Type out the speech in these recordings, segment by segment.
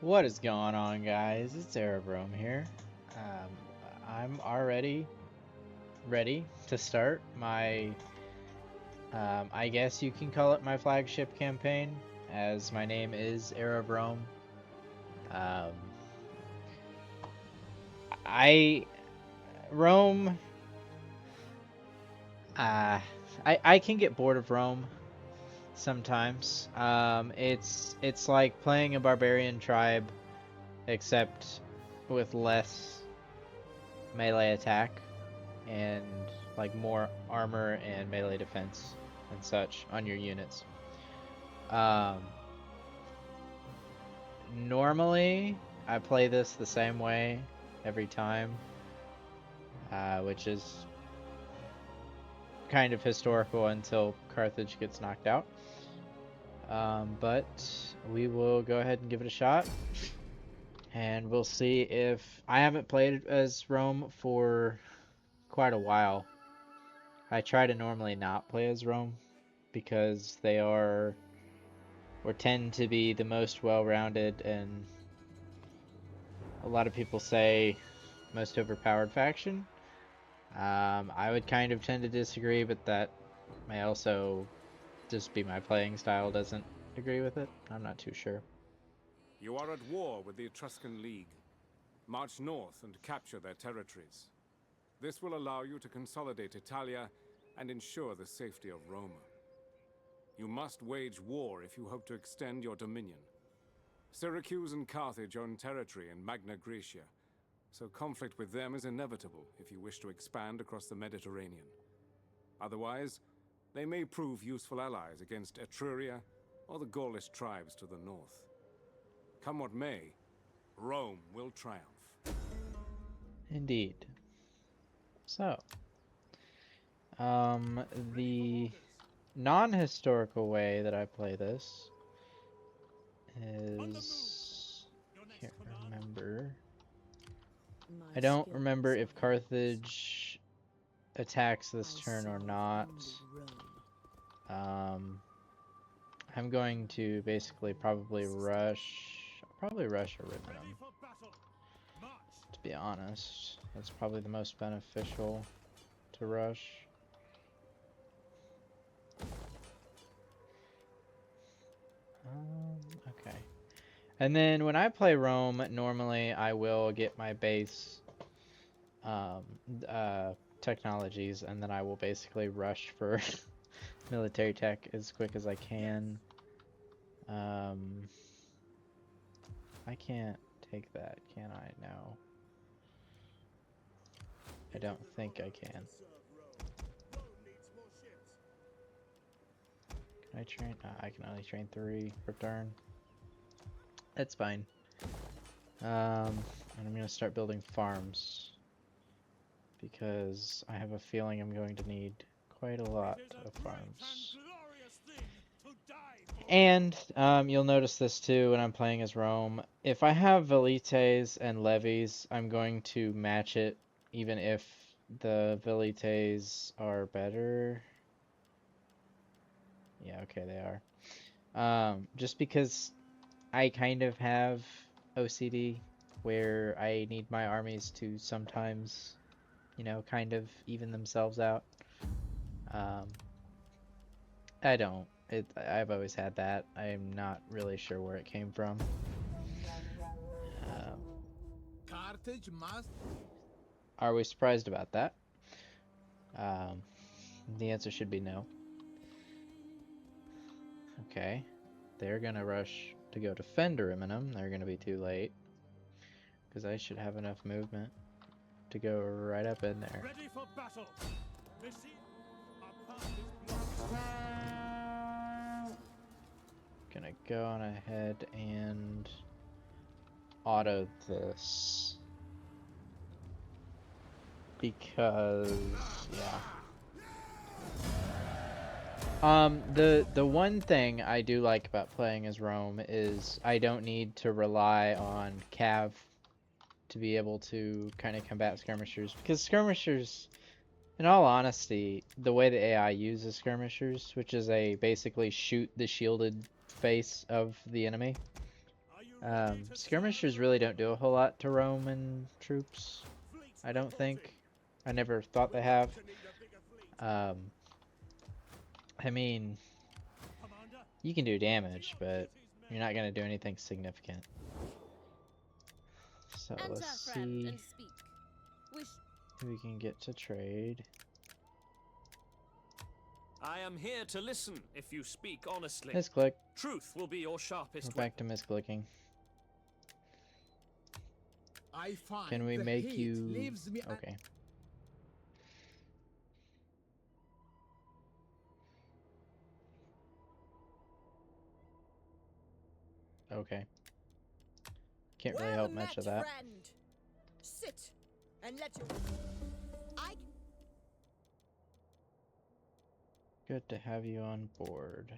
What is going on, guys? It's Rome here. I'm already ready to start my, I guess you can call it my flagship campaign, as my name is Rome. Um, I, Rome, uh, I can get bored of Rome sometimes. It's like playing a barbarian tribe, except with less melee attack and like more armor and melee defense and such on your units. Um, Normally, I play this the same way every time, which is kind of historical until Carthage gets knocked out. But we will go ahead and give it a shot, and we'll see if I haven't played as Rome for quite a while. I try to normally not play as Rome because they are or tend to be the most well-rounded and a lot of people say most overpowered faction. I would kind of tend to disagree, but that may also just be my playing style doesn't agree with it. I'm not too sure. You are at war with the Etruscan League. March north and capture their territories. This will allow you to consolidate Italia and ensure the safety of Rome. You must wage war if you hope to extend your dominion. Syracuse and Carthage own territory in Magna Graecia, so conflict with them is inevitable if you wish to expand across the Mediterranean. Otherwise, they may prove useful allies against Etruria or the Gaulish tribes to the north. Come what may, Rome will triumph. Indeed. So, the non-historical way that I play this is, can't remember. I don't remember if Carthage attacks this turn or not. I'm going to basically probably rush Ariminum, to be honest. That's probably the most beneficial to rush. Okay. And then when I play Rome, normally I will get my base technologies, and then I will basically rush for military tech as quick as I can. I can't take that, can I? No. I don't think I can. Can I train? I can only train 3 per turn. That's fine. And I'm gonna start building farms because I have a feeling I'm going to need quite a lot of farms. And you'll notice this too when I'm playing as Rome. If I have velites and levies, I'm going to match it even if the velites are better. Yeah, okay, they are. Just because I kind of have OCD where I need my armies to sometimes, you know, kind of even themselves out. I don't. I've always had that. I'm not really sure where it came from. Carthage must. Are we surprised about that? The answer should be no. Okay. They're gonna rush to go defend Ariminum. They're gonna be too late. Because I should have enough movement to go right up in there. Ready for battle. Gonna go on ahead and auto this. Because, yeah. The one thing I do like about playing as Rome is I don't need to rely on Cav to be able to kind of combat skirmishers, because skirmishers, in all honesty, the way the AI uses skirmishers, which is a basically shoot the shielded face of the enemy, Skirmishers really don't do a whole lot to Roman troops, I don't think. I never thought they have. I mean, you can do damage, but you're not going to do anything significant. So let's see who we can get to trade. I am here to listen if you speak honestly. Misclick. Truth will be your sharpest We're back to misclicking. I find Can we the make heat you... leaves me Okay. Okay. Can't really help much of that. Friend. Sit and let you. I. Good to have you on board.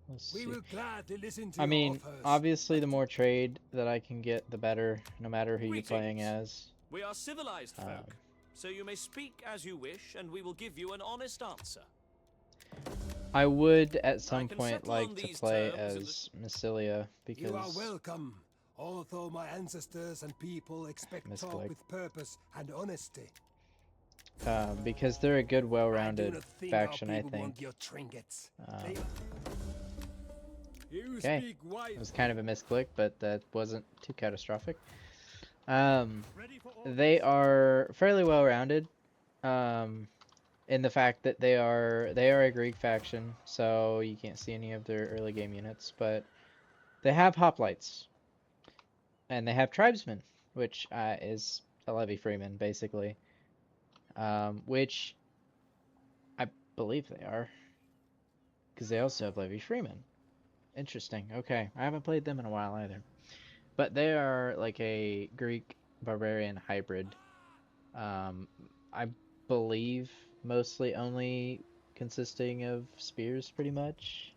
Let's see. We will gladly listen to I your mean, offers. obviously the more trade that I can get, the better, no matter who you're playing as. We are civilized folk, so you may speak as you wish, and we will give you an honest answer. I would at some can point settle on like to these play terms in as Massilia because You are welcome, although my ancestors and people expect Misclick. talk with purpose and honesty. because they're a good, I do well-rounded not think faction, our I people think. want your trinkets. You Okay. speak wise. It was kind of a misclick, but that wasn't too catastrophic. Ready for orders. They are fairly well-rounded, in the fact that they are a Greek faction, so you can't see any of their early game units, but they have hoplites, and they have tribesmen, which is a levy freeman basically, which I believe they are, because they also have levy freeman. Interesting. Okay, I haven't played them in a while either. But they are like a Greek barbarian hybrid. I believe mostly only consisting of spears, pretty much.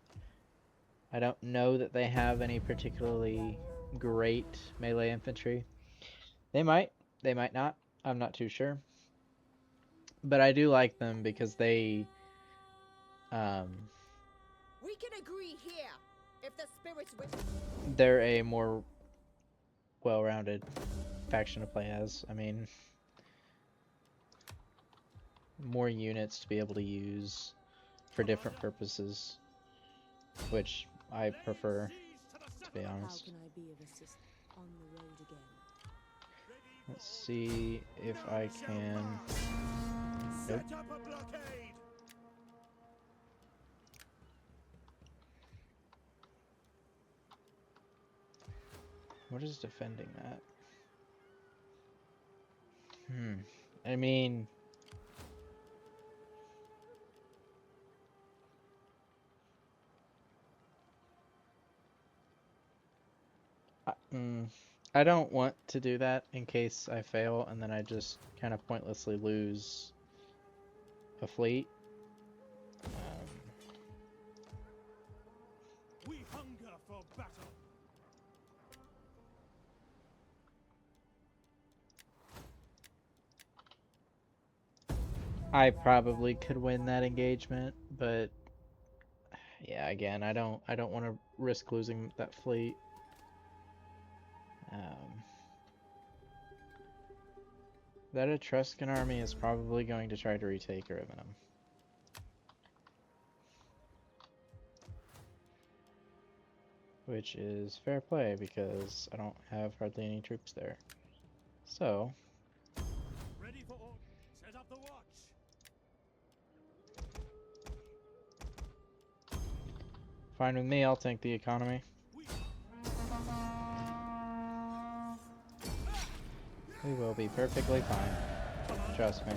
I don't know that they have any particularly great melee infantry. They might not. I'm not too sure. But I do like them because they, We can agree here. If the spirits wish. they're a more well-rounded faction to play as. I mean, more units to be able to use for different purposes, which I prefer, to be honest. How can I be of assistance on the road again? Let's see if I can... Nope. Set up a blockade. What is defending that? I mean... I don't want to do that in case I fail and then I just kind of pointlessly lose a fleet. We hunger for battle. I probably could win that engagement, but yeah, again, I don't want to risk losing that fleet. That Etruscan army is probably going to try to retake Ariminum. Which is fair play because I don't have hardly any troops there. So, Ready for orders. Set up the watch. fine with me, I'll tank the economy. We will be perfectly fine. Trust me.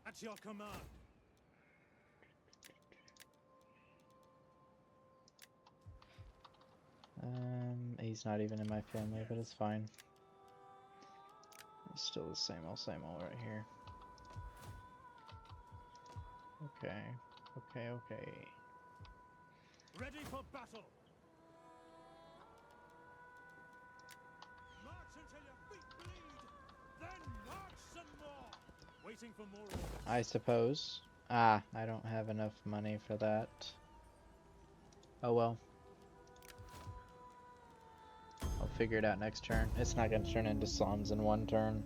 At your command. He's not even in my family, but it's fine. It's still the same old right here. Okay. Ready for battle. March until your feet bleed. Then march some more. Waiting for more orders. I suppose. I don't have enough money for that. Oh well. figure it out next turn. It's not going to turn into slums in one turn.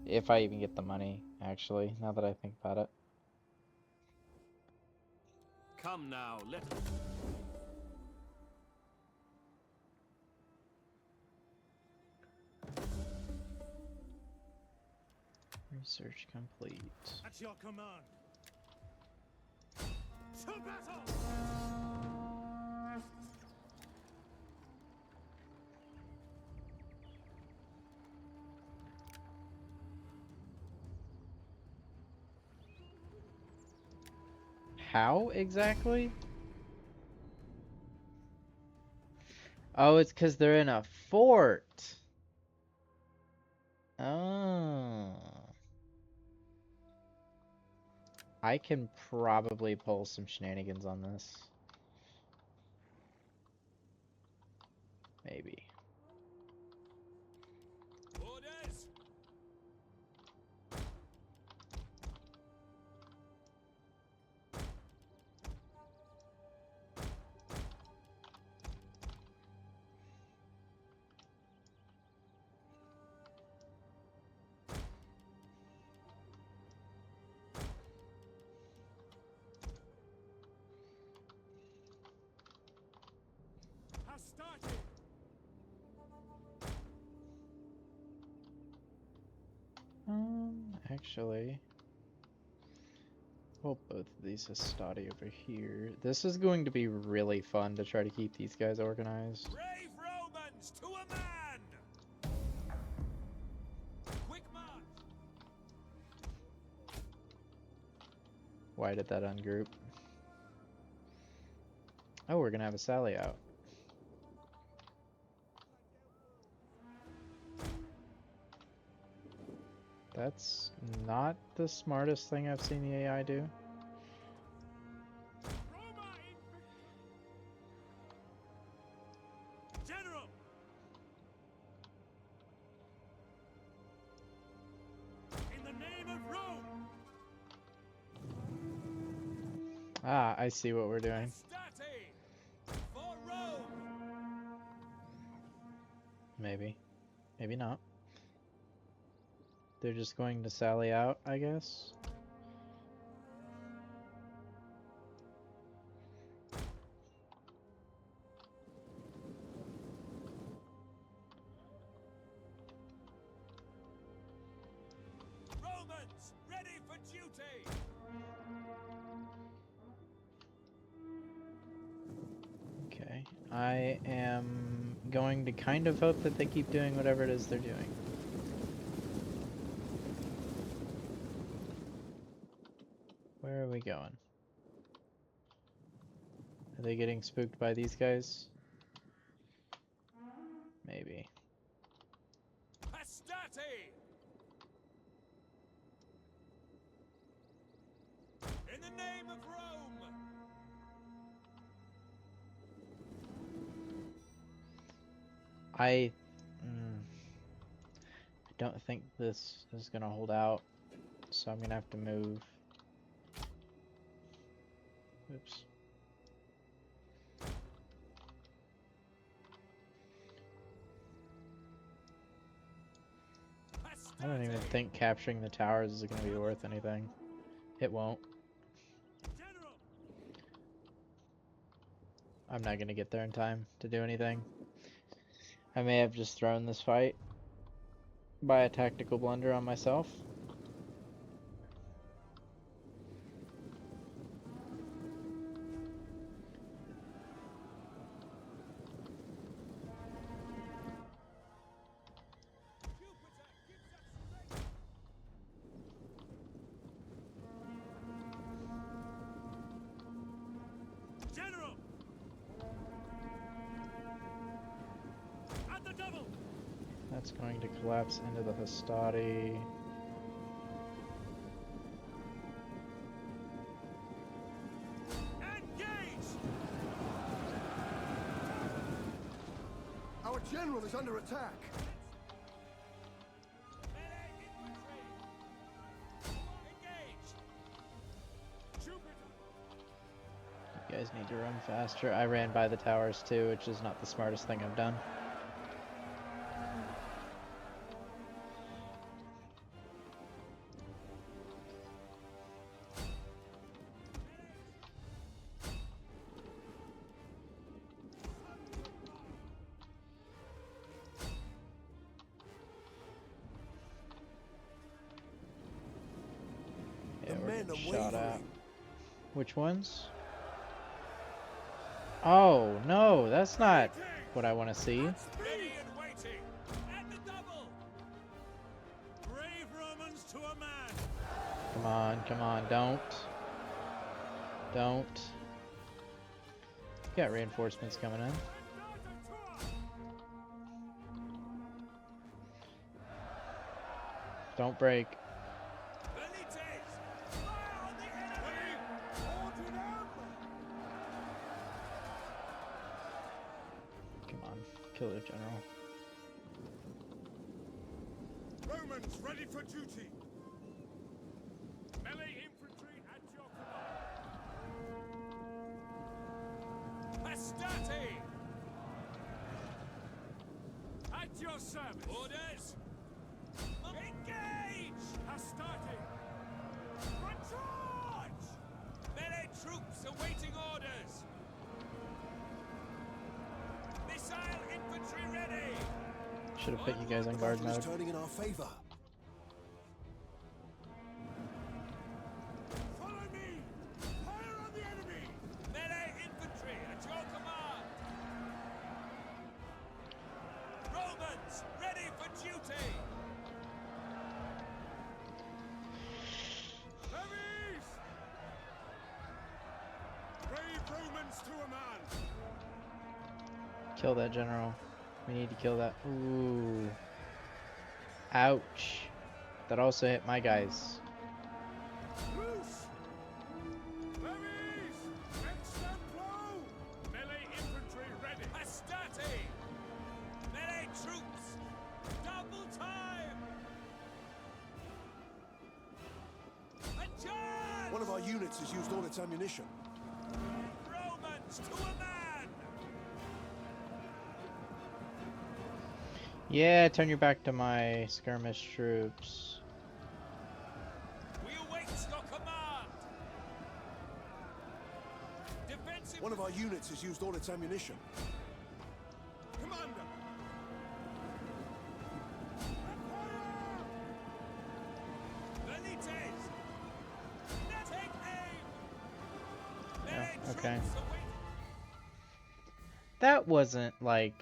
If I even get the money, actually, now that I think about it. Come now, let us. Research complete. At your command. To battle! How exactly? Oh, it's because they're in a fort. Oh. I can probably pull some shenanigans on this. Maybe. Orders! Hastati! Actually, pull both of these Hastati over here. This is going to be really fun to try to keep these guys organized. Brave Romans, to a man! Quick march! Why did that ungroup? Oh, we're gonna have a sally out. That's not the smartest thing I've seen the AI do. Roma in General! In the name of Rome! Ah, I see what we're doing. Hastati! For Rome! Maybe. Maybe not. They're just going to sally out, I guess. Romans, ready for duty! Okay. I am going to kind of hope that they keep doing whatever it is they're doing. Where are we going? Are they getting spooked by these guys? Maybe. Hastati! In the name of Rome! I don't think this is gonna hold out, so I'm gonna have to move. Oops. I don't even think capturing the towers is gonna be worth anything. It won't. General! I'm not gonna get there in time to do anything. I may have just thrown this fight by a tactical blunder on myself. Jupiter gives us strength! General! At the double! That's going to collapse into the Hastati. Engage! Our general is under attack. Melee infantry! Engage! Jupiter! You guys need to run faster. I ran by the towers too, which is not the smartest thing I've done. men are Shot at. wavering. Which ones? Oh, no, that's not what I want to see. Ready and waiting. At the double. Brave Romans to a man. Come on, don't. Don't. Got reinforcements coming in. Don't break. Come on, kill the general. Romans ready for duty. Melee infantry at your command. Hastati. At your service. Orders. Engage. Hastati. Charge. Melee troops awaiting orders. Missile infantry ready. Should have put you guys on guard Battle is mode. turning in our favor. Follow me. Fire on the enemy. Melee infantry at your command. Romans ready for duty. Levies. Brave Romans to a man. Kill that general. We need to kill that. Ooh. Ouch. That also hit my guys. Loose. Levies. Extend blow. Melee infantry ready. Hastati. Melee troops. Double time. Adjourn. One of our units has used all its ammunition. Romans to a man. Yeah, turn your back to my skirmish troops. We await your command. Defensive. One of our units has used all its ammunition. Commander. Velites. Take aim. Yeah, Melee okay. troops await. That wasn't like...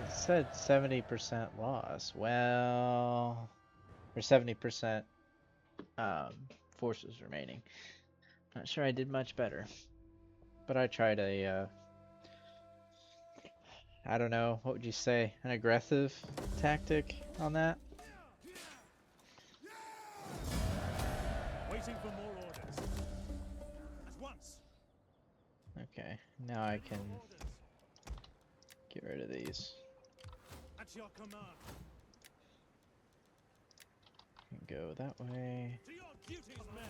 It said 70% loss. Well... Or 70% forces remaining. Not sure I did much better. But I tried a... I don't know, what would you say? An aggressive tactic on that? Waiting for more orders. At once. Okay, now I can Orders. get rid of these. At your command. Go that way. To your duties, men.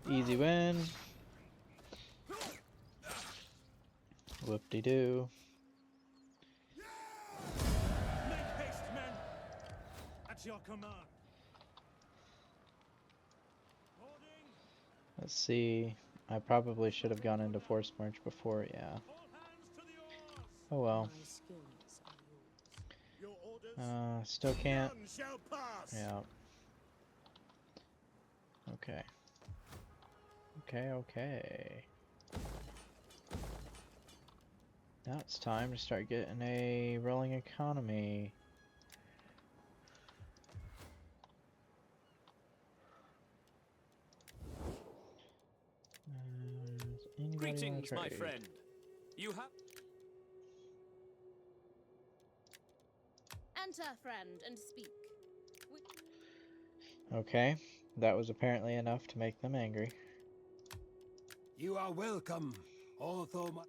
Easy win. Whoop-de-doo. Make haste, men. At your command. Boarding. Let's see. I probably should have gone into force march before, yeah. All hands to the oars. Oh well. My skills are yours. Your orders. Still can't. None shall pass. Yeah. Okay. Okay. Now it's time to start getting a rolling economy. Anybody wanna Greetings, my trade? friend. You have. Enter, friend, and speak. Okay, that was apparently enough to make them angry. You are welcome, although my...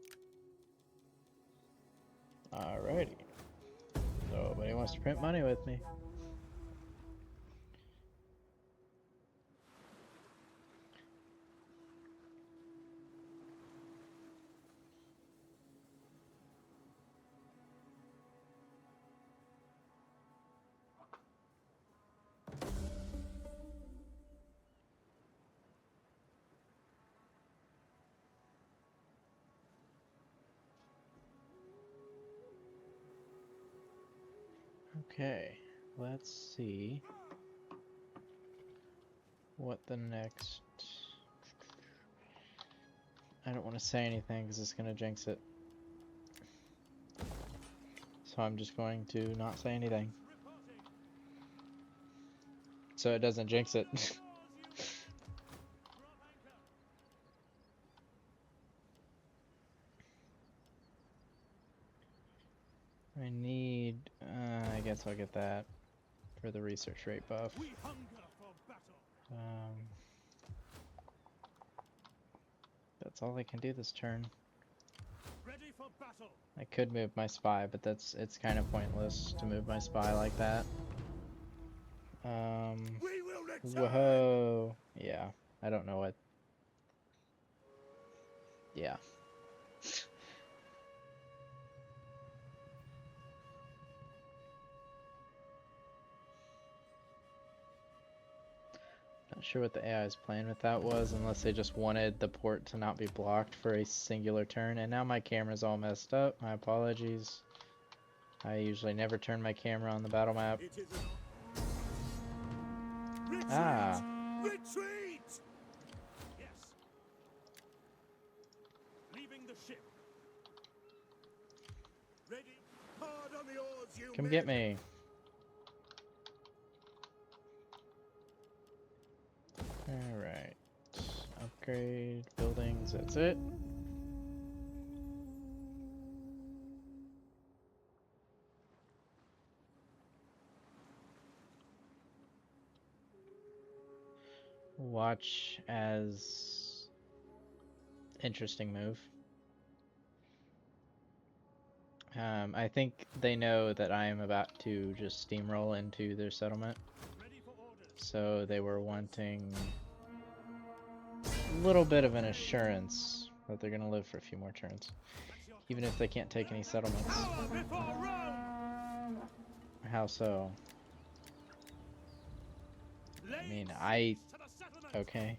Alrighty. Nobody wants to print money with me. Okay, let's see what the next... I don't want to say anything because it's going to jinx it. So I'm just going to not say anything. So it doesn't jinx it. I need... I guess I'll get that for the research rate buff. We hunger for battle. That's all I can do this turn. Ready for battle. I could move my spy, but it's kind of pointless to move my spy like that. We will return. Whoa. Yeah, I don't know what... Yeah. Not sure what the AI's plan with that was, unless they just wanted the port to not be blocked for a singular turn. And now my camera's all messed up. My apologies. I usually never turn my camera on the battle map. It is an... Retreat! Ah. Retreat! Yes. Leaving the ship. Ready? Hard on the oars, you Come men. get me. Alright. Upgrade buildings, that's it. Watch as... Interesting move. I think they know that I am about to just steamroll into their settlement. Ready for orders. So they were wanting a little bit of an assurance that they're going to live for a few more turns. That's your Even if they can't take any settlements. power before Rome. How so? Lay mean, siege I- to the settlement. Okay.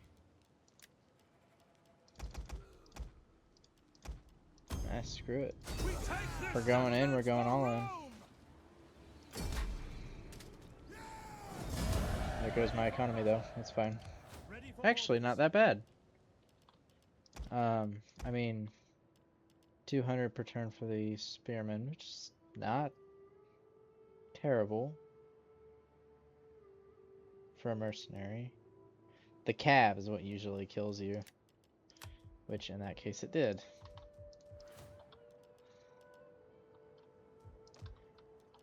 Ah, screw it. We take this We're going in, we're settlement going for all in. Rome. There goes my economy though, that's fine. Ready for Actually, orders. not that bad. I mean, 200 per turn for the spearmen, which is not terrible for a mercenary. The cab is what usually kills you, which in that case it did.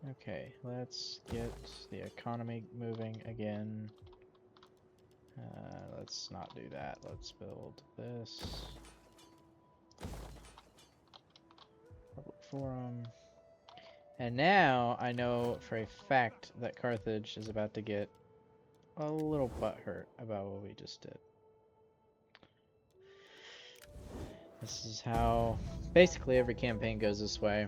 Okay, let's get the economy moving again. Let's not do that. Let's build this. Public forum. And now I know for a fact that Carthage is about to get a little butthurt about what we just did. This is how basically every campaign goes this way.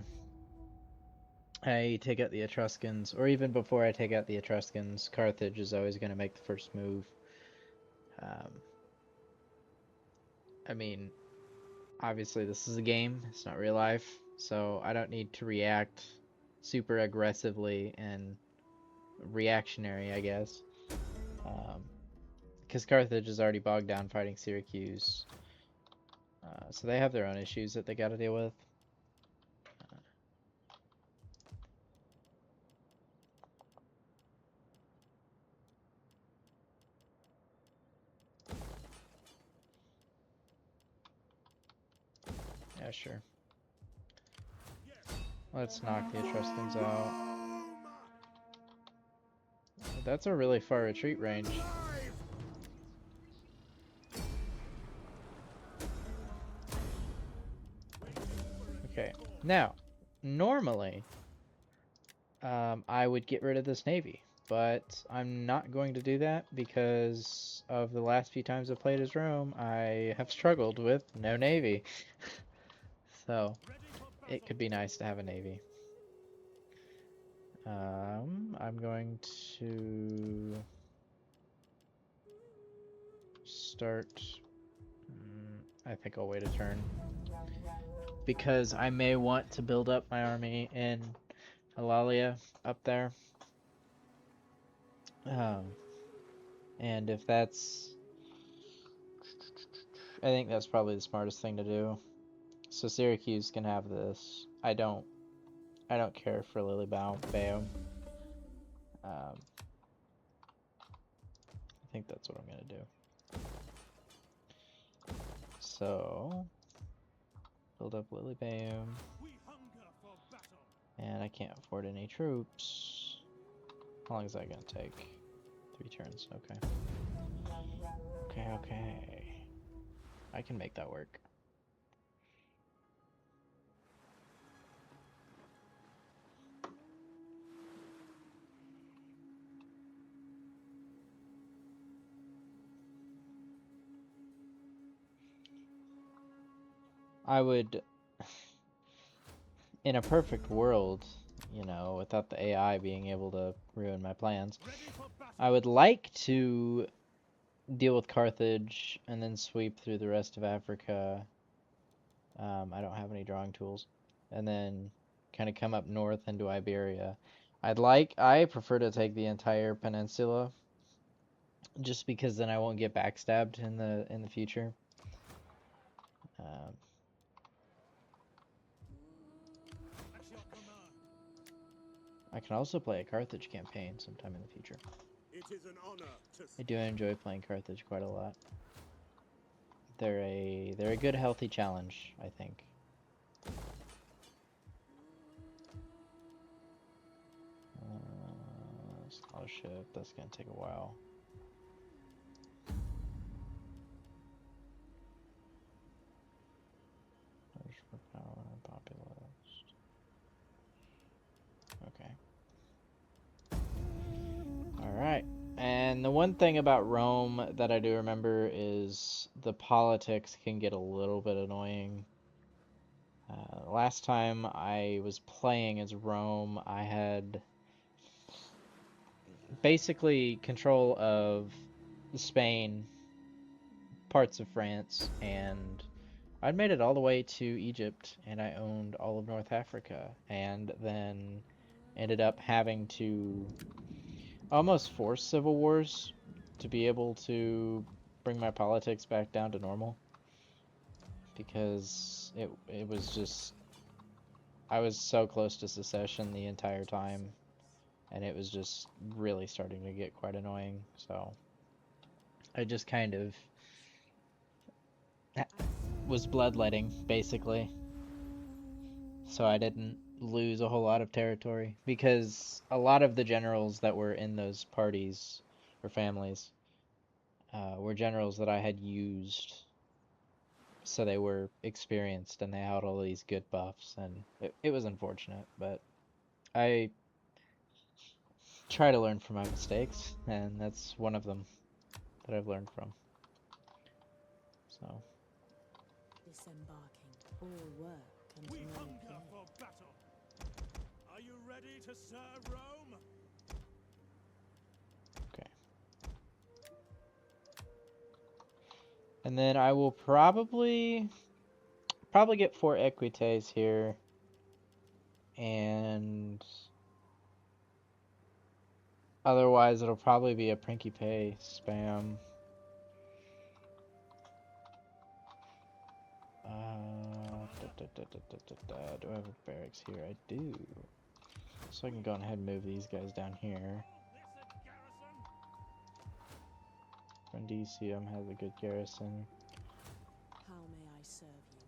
I take out the Etruscans, or even before I take out the Etruscans, Carthage is always going to make the first move. I mean, obviously this is a game, it's not real life, so I don't need to react super aggressively and reactionary, I guess. Because Carthage is already bogged down fighting Syracuse. So they have their own issues that they got to deal with. Yeah, sure. Let's knock the Etruscans out. That's a really far retreat range. Okay, now, normally, I would get rid of this navy, but I'm not going to do that because of the last few times I've played as Rome, I have struggled with no navy. So, it could be nice to have a navy. I'm going to start... I think I'll wait a turn. Because I may want to build up my army in Alalia up there. Um, and if that's, I think that's probably the smartest thing to do. So Syracuse can have this. I don't care for Bayum. I think that's what I'm gonna do. So build up Bayum, We hunger for battle. and I can't afford any troops. How long is that gonna take? 3 turns. Okay. Okay. I can make that work. I would, in a perfect world, you know, without the AI being able to ruin my plans, Ready for battle. I would like to deal with Carthage and then sweep through the rest of Africa. I don't have any drawing tools. And then kind of come up north into Iberia. I prefer to take the entire peninsula, just because then I won't get backstabbed in the future. Um, At your command. I can also play a Carthage campaign sometime in the future. It is an honor to I do enjoy playing Carthage quite a lot. They're a good healthy challenge, I think. Scholarship, that's gonna take a while. For power and populist. Okay. Alright. And the one thing about Rome that I do remember is the politics can get a little bit annoying. Last time I was playing as Rome, I had basically control of Spain, parts of France, and I'd made it all the way to Egypt, and I owned all of North Africa, and then ended up having to almost force civil wars to be able to bring my politics back down to normal, because it was just, I was so close to secession the entire time, and it was just really starting to get quite annoying. So I just kind of was bloodletting, basically, so I didn't lose a whole lot of territory, because a lot of the generals that were in those parties or families were generals that I had used, so they were experienced and they had all these good buffs, and it was unfortunate, but I try to learn from my mistakes, and that's one of them that I've learned from. So Disembarking. All work and We no hunger play. for battle. Are you ready to serve Rome? okay. And then I will probably get 4 equites here, and otherwise it'll probably be a Principe spam. Do I have a barracks here? I do. So I can go ahead and move these guys down here. This a garrison? Brundisium has a good garrison. How may I serve you?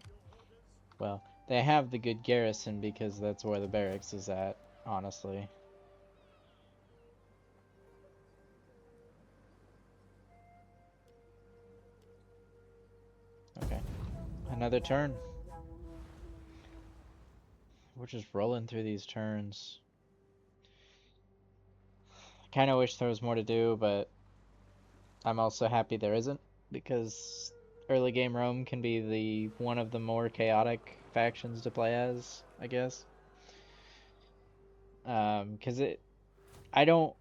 Well, they have the good garrison because that's where the barracks is at, honestly. Okay. Another turn. We're just rolling through these turns. I kind of wish there was more to do, but I'm also happy there isn't, because early game Rome can be one of the more chaotic factions to play as, I guess. Because I don't,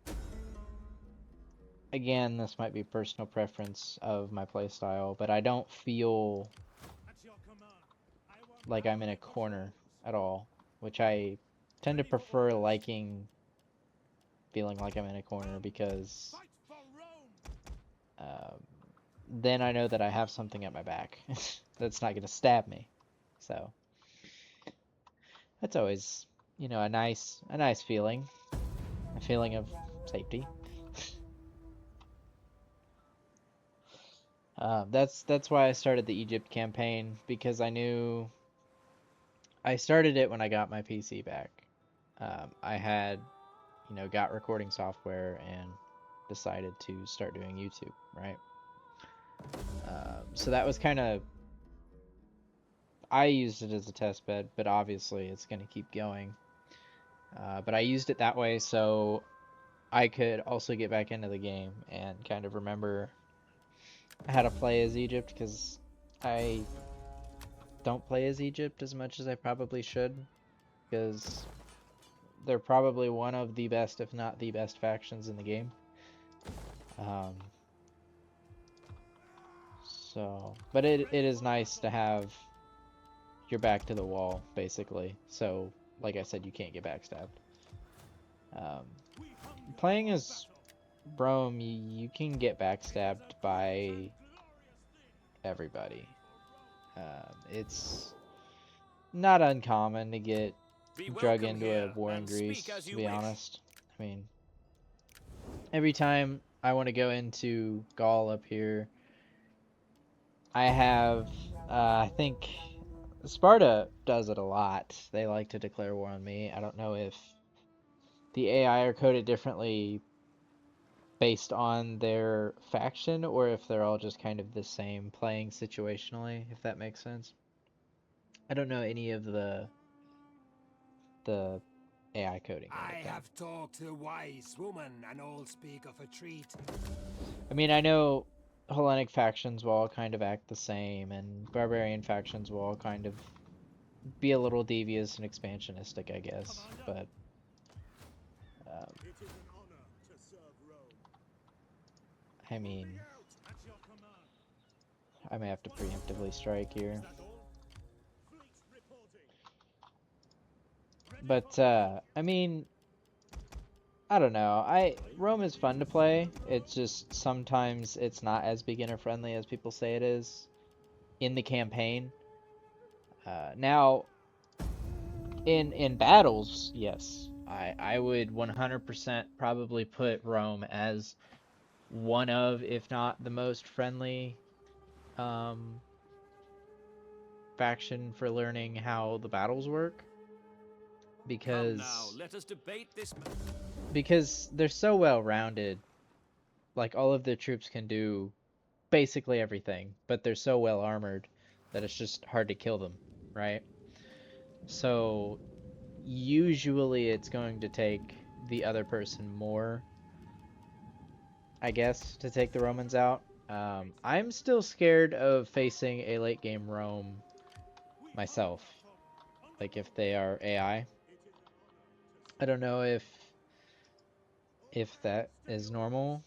again, this might be personal preference of my playstyle, but I don't feel At your command. I want like I'm in a only corner battalions. at all, which I tend to prefer liking feeling like I'm in a corner because Fight for Rome! then I know that I have something at my back that's not gonna stab me. So that's always, you know, a nice feeling, a feeling of safety. That's why I started the Egypt campaign, because I knew I started it when I got my PC back. I had, you know, got recording software and decided to start doing YouTube, right? So that was kind of, I used it as a test bed, but obviously it's going to keep going. But I used it that way so I could also get back into the game and kind of remember how to play as Egypt, because I don't play as Egypt as much as I probably should, because they're probably one of the best, if not the best, factions in the game. But it is nice to have your back to the wall, basically. So, like I said, you can't get backstabbed. Playing as Rome, you can get backstabbed by everybody. It's not uncommon to get Be drug welcome into here, a war in and Greece, speak as to you be wish. honest. I mean, every time I want to go into Gaul up here, I have, I think Sparta does it a lot. They like to declare war on me. I don't know if the AI are coded differently based on their faction, or if they're all just kind of the same, playing situationally, if that makes sense. I don't know any of the AI coding or I anything. have talked to a wise woman, and all speak of a treat. I mean, I know Hellenic factions will all kind of act the same, and barbarian factions will all kind of be a little devious and expansionistic, I guess. But It is an honor to serve Rome. I mean, At your command. I may have to preemptively strike here. Is that all? Fleet reporting. But I mean, I don't know. Rome is fun to play. It's just sometimes it's not as beginner friendly as people say it is in the campaign. Now, in battles, yes, I would 100% probably put Rome as one of, if not the most friendly faction for learning how the battles work, Come now, because let us debate this. they're so well rounded. Like, all of their troops can do basically everything, but they're so well armored that it's just hard to kill them, right? So usually it's going to take the other person more, I guess, to take the Romans out. I'm still scared of facing a late game Rome myself, like if they are AI. I don't know if that is normal,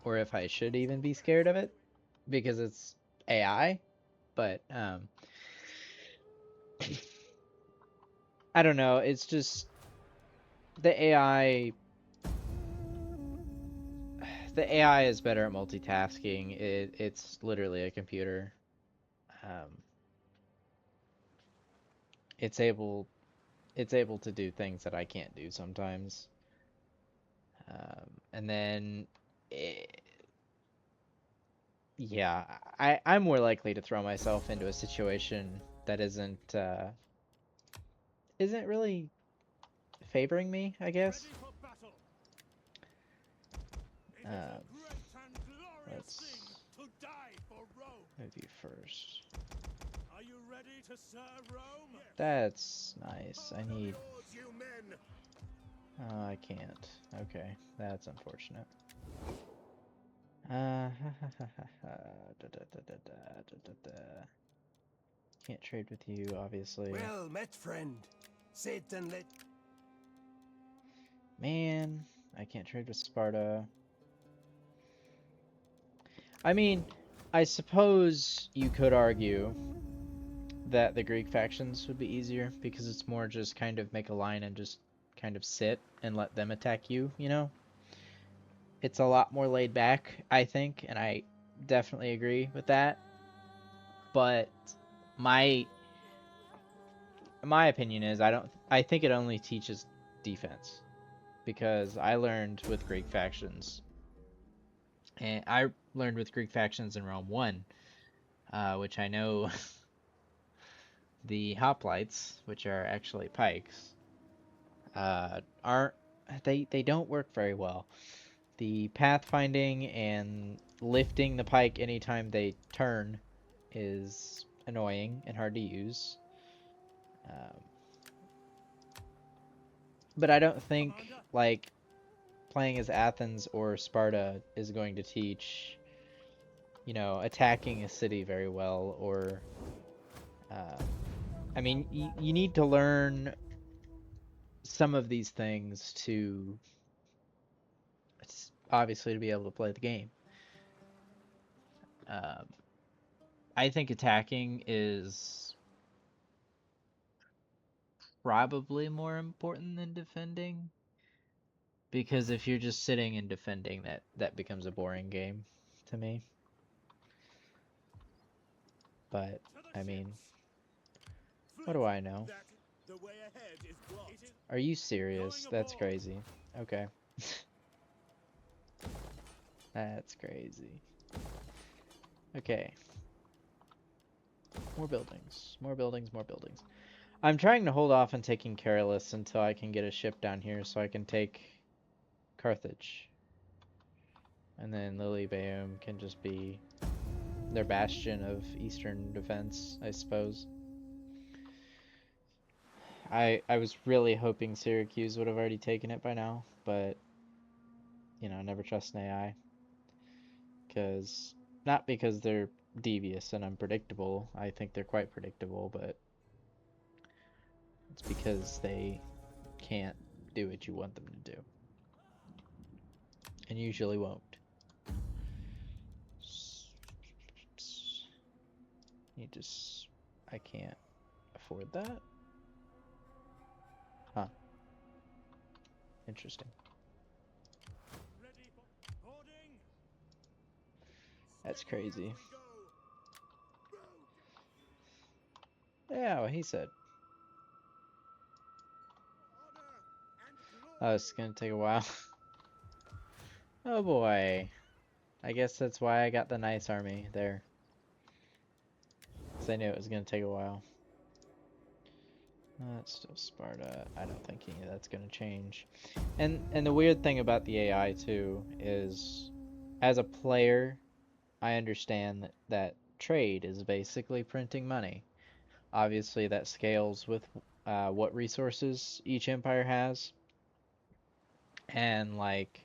or if I should even be scared of it because it's AI, but I don't know, it's just the AI is better at multitasking. It's literally a computer. Um, it's able to do things that I can't do sometimes. And then, yeah, I'm more likely to throw myself into a situation that isn't really favoring me, I guess. Ready for battle. It is Um, a great and glorious let's thing to die for Rome. move you first. Are you ready to serve Rome? Yes. That's nice. I need. Yours, you men. Oh, I can't. Okay, that's unfortunate. Can't trade with you, obviously. Well met, friend. Sit and let. Man, I can't trade with Sparta. I mean, I suppose you could argue that the Greek factions would be easier, because it's more just kind of make a line and just kind of sit and let them attack you, you know? it's a lot more laid back, I think, and I definitely agree with that. But my my opinion is I think it only teaches defense, because I learned with Greek factions, and I learned with Greek factions in Rome 1, which I know the hoplites, which are actually pikes, aren't they don't work very well. The pathfinding and lifting the pike anytime they turn is annoying and hard to use. Um, but I don't think like playing as Athens or Sparta is going to teach, attacking a city very well, or I mean, you need to learn some of these things to obviously to be able to play the game. Um, I think attacking is probably more important than defending, because if you're just sitting and defending, that becomes a boring game to me. But I mean, what do I know? The way ahead is blocked. Are you serious? That's crazy. Okay. That's crazy. Okay. More buildings. More buildings, more buildings. I'm trying to hold off on taking Carolus until I can get a ship down here so I can take Carthage. And then Lilybaeum can just be their bastion of eastern defense, I suppose. I was really hoping Syracuse would have already taken it by now, but never trust an AI. Not because they're devious and unpredictable. I think they're quite predictable, but it's because they can't do what you want them to do. And usually won't. I can't afford that? Huh. Interesting. Ready for boarding. That's crazy. Yeah, what he said. Oh, it's gonna take a while. Oh boy. I guess that's why I got the nice army there. Because I knew it was gonna take a while. That's still Sparta. I don't think any of that's gonna change. And the weird thing about the AI too is, as a player, I understand that trade is basically printing money. Obviously, that scales with what resources each empire has. And, like,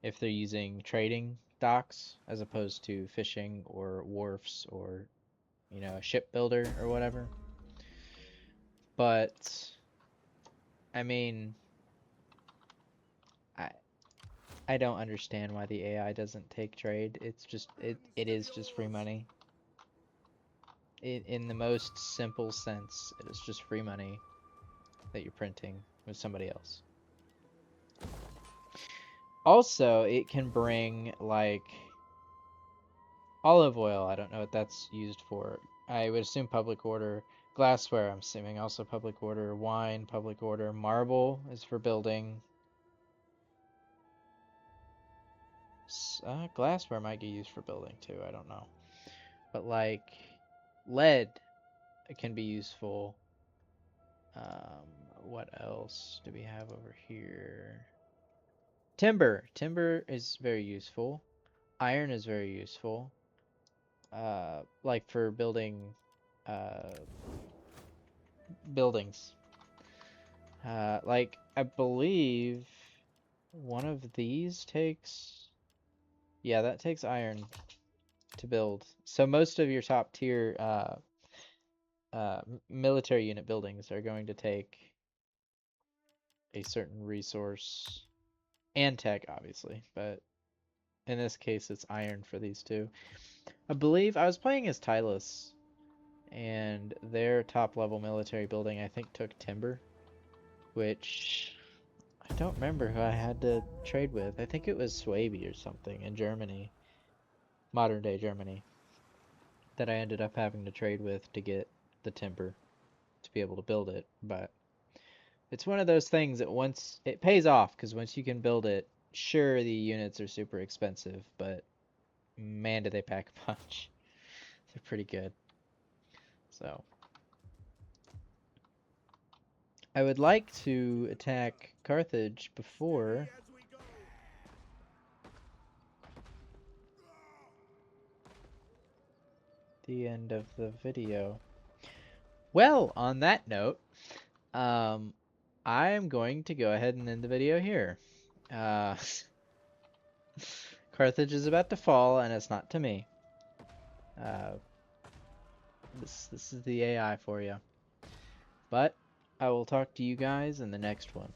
if they're using trading docks as opposed to fishing or wharfs or, a shipbuilder or whatever. But, I mean, I don't understand why the AI doesn't take trade. It's just, it is just free money. In the most simple sense, it is just free money that you're printing with somebody else. Also, it can bring, like, olive oil. I don't know what that's used for. I would assume public order. Glassware, I'm assuming also public order. Wine, public order. Marble is for building. Glassware might get used for building too. I don't know. But, like, lead can be useful. What else do we have over here? Timber. Timber is very useful. Iron is very useful. Like for building buildings. Like I believe one of these takes, yeah, that takes iron to build. So most of your top tier military unit buildings are going to take a certain resource and tech, obviously, but in this case it's iron for these two. I believe I was playing as Tylus, and their top level military building I think took timber, which I I don't remember who I had to trade with. I think it was Swaby or something in Germany, modern day Germany, that I ended up having to trade with to get the timber to be able to build it. But it's one of those things that once it pays off, because once you can build it, sure, the units are super expensive, but man, do they pack a punch. They're pretty good. So I would like to attack Carthage before the end of the video. Well, on that note, I am going to go ahead and end the video here. Carthage is about to fall, and it's not to me. This is the AI for you. But I will talk to you guys in the next one.